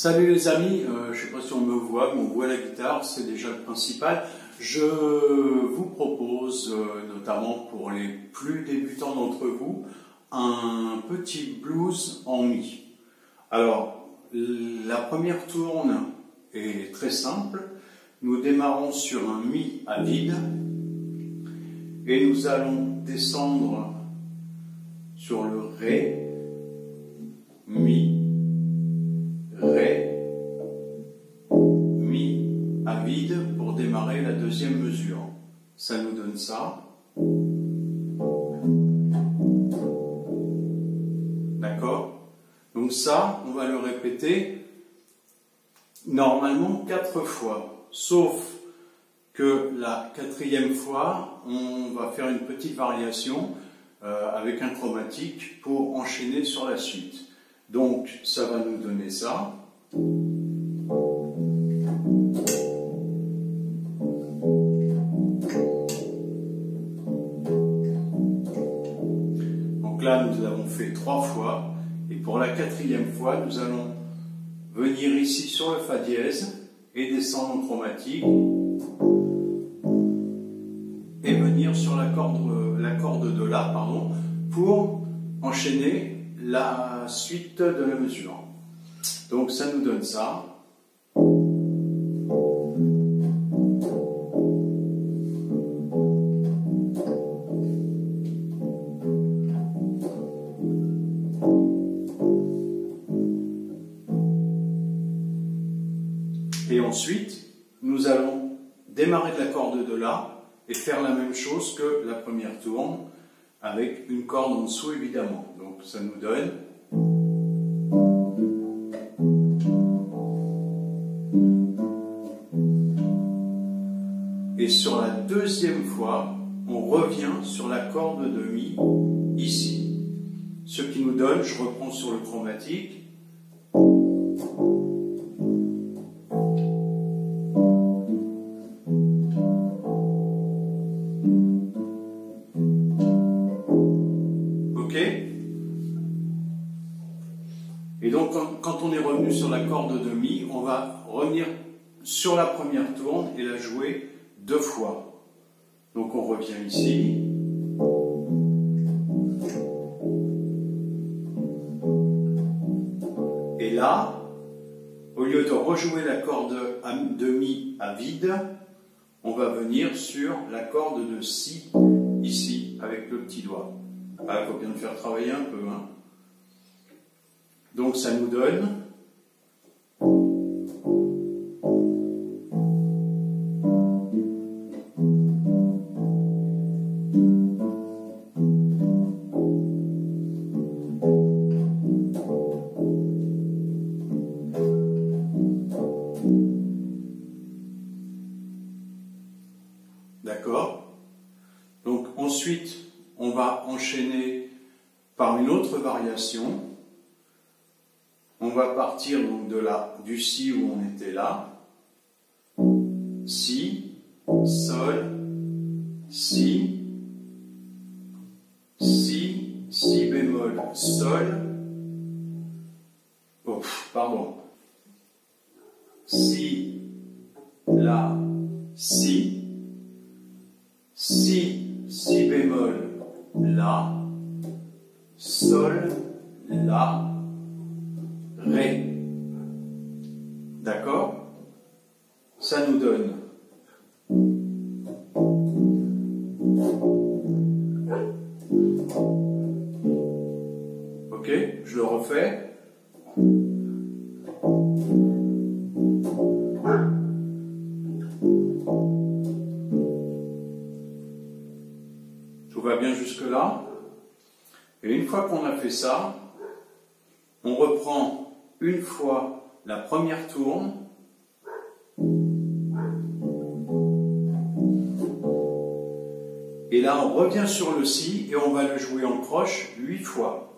Salut les amis, je ne sais pas si on me voit, mais on voit la guitare, c'est déjà le principal. Je vous propose, notamment pour les plus débutants d'entre vous, un petit blues en mi. Alors, la première tourne est très simple. Nous démarrons sur un mi à vide et nous allons descendre sur le ré, mi, ré, mi à vide pour démarrer la deuxième mesure. Ça nous donne ça. D'accord? Donc ça, on va le répéter normalement 4 fois. Sauf que la 4e fois, on va faire une petite variation avec un chromatique pour enchaîner sur la suite. Donc, ça va nous donner ça. Donc là, nous l'avons fait 3 fois. Et pour la 4e fois, nous allons venir ici sur le Fa dièse et descendre en chromatique. Et venir sur la corde de La, pardon, pour enchaîner la suite de la mesure. Donc ça nous donne ça. Et ensuite, nous allons démarrer de la corde de La et faire la même chose que la première tourne, avec une corde en dessous évidemment. Donc ça nous donne. Et sur la deuxième fois, on revient sur la corde de Mi ici. Ce qui nous donne, je reprends sur le chromatique. Et donc, quand on est revenu sur la corde de Mi, on va revenir sur la première tourne et la jouer 2 fois. Donc, on revient ici. Et là, au lieu de rejouer la corde de Mi à vide, on va venir sur la corde de Si, ici, avec le petit doigt. Ah, il faut bien le faire travailler un peu, hein. Donc ça nous donne d'accord? Ensuite, on va enchaîner par une autre variation. On va partir donc du Si où on était là. Si, Sol, Si, Si, Si bémol, Sol. Oh, pardon. Si, La, Si, Si, Si bémol, La, Sol, La, Ré. D'accord? Ça nous donne ok, je le refais. Tout va bien jusque-là. Et une fois qu'on a fait ça, on reprend une fois la première tourne. Et là, on revient sur le Si et on va le jouer en croche 8 fois.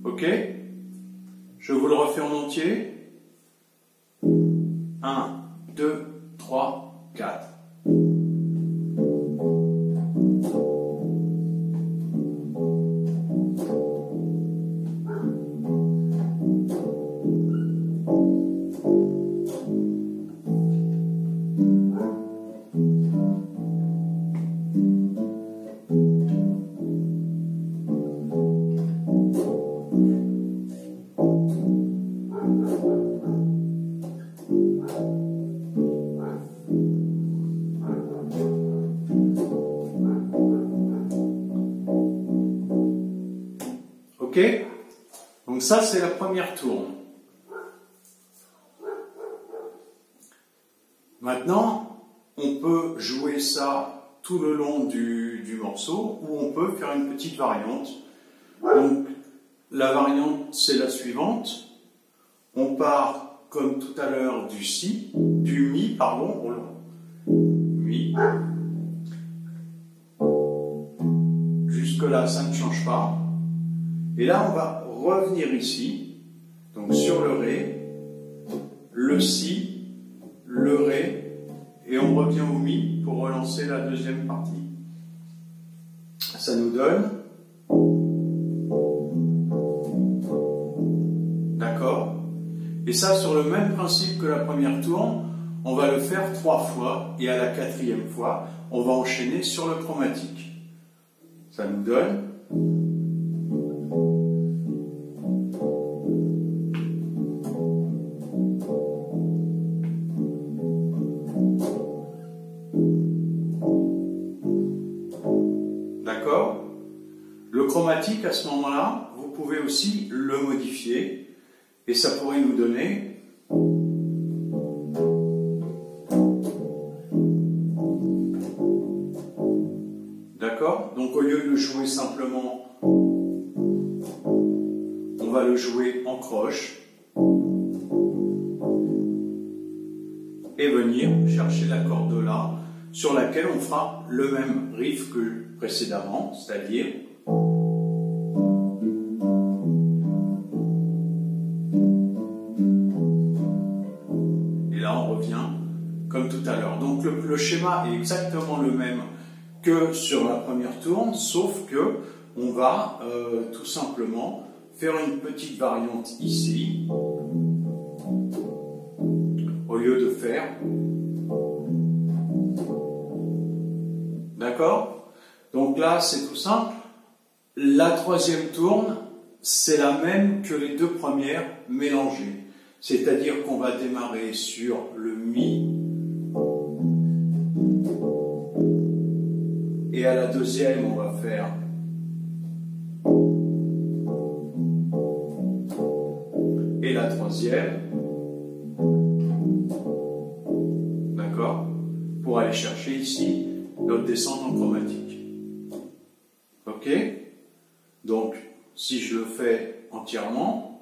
Ok? Je vous le refais en entier. 1, 2, 3, 4. Ok? Donc ça, c'est la première tourne. Maintenant, on peut jouer ça tout le long du morceau, ou on peut faire une petite variante. Donc, la variante, c'est la suivante. On part, comme tout à l'heure, du Si, du Mi, pardon, Mi. Jusque-là, ça ne change pas. Et là, on va revenir ici, donc sur le Ré, le Si, le Ré, et on revient au Mi pour relancer la deuxième partie. Ça nous donne... D'accord? Et ça, sur le même principe que la première tourne, on va le faire 3 fois, et à la 4e fois, on va enchaîner sur le chromatique. Ça nous donne... D'accord? Le chromatique, à ce moment-là, vous pouvez aussi le modifier, et ça pourrait nous donner... D'accord? Donc au lieu de le jouer simplement, on va le jouer en croche, et venir chercher la corde La, sur laquelle on fera le même riff que précédemment, c'est-à-dire et là on revient comme tout à l'heure. Donc le schéma est exactement le même que sur la première tourne, sauf que on va tout simplement faire une petite variante ici, au lieu de faire... D'accord? Donc là, c'est tout simple. La 3e tourne, c'est la même que les 2 premières mélangées. C'est-à-dire qu'on va démarrer sur le Mi, et à la 2e, on va faire et la 3e, d'accord, pour aller chercher ici notre descente en chromatique. Ok? Donc, si je le fais entièrement,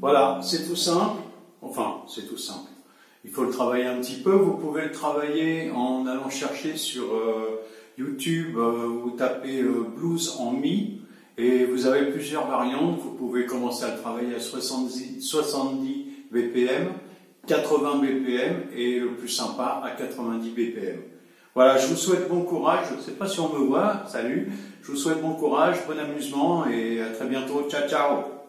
Voilà, c'est tout simple. Enfin, c'est tout simple. Il faut le travailler un petit peu. Vous pouvez le travailler en allant chercher sur YouTube, vous tapez blues en mi et vous avez plusieurs variantes. Vous pouvez commencer à le travailler à 70 BPM, 80 BPM et le plus sympa à 90 BPM. Voilà, je vous souhaite bon courage. Je ne sais pas si on me voit. Salut. Je vous souhaite bon courage, bon amusement et à très bientôt. Ciao, ciao.